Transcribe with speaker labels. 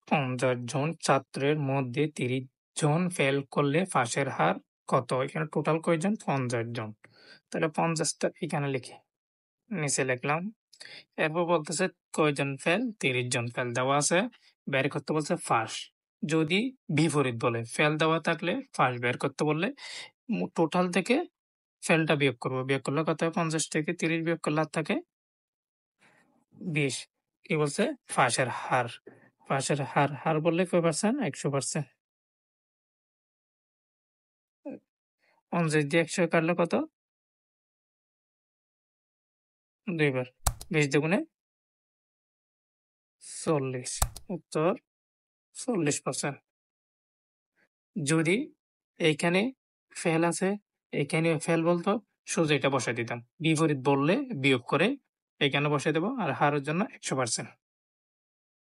Speaker 1: 50 জন ছাত্রের মধ্যে 30 জন ফেল করলে পাশের হার কত? এখানে টোটাল কয়জন? 50 জন। তাহলে 50 টা এখানে লিখি। নিচে লিখলাম। এরপর বলতেছে কয়জন ফেল? 30 জন ফেল দেওয়া আছে। বের করতে বলছে ফাঁস। যদি বিপরীত বলে ফেল দেওয়া থাকলে ফাঁস বের করতে বললে টোটাল থেকে ফেলটা বিয়োগ করব। বিয়োগ করলে কত হয়? 50 থেকে 30 বিয়োগ করলে আর থাকে 20। কি বলছে? ফাঁসের হার। ফাঁসের হার। হার বললে কয় পার্সেন্ট? 100%। 50 দিয়ে 100 কাটলে কত? 2 বার। 20 দুগুণে 40। উত্তর 40%। যদি এইখানে ফেল আছে, এখানে ফেল বলতো, সোজা এটা বসায় দিতাম। বিপরীত বললে বিয়োগ করে এখানে বসায় দেব আর হারের জন্য 100%।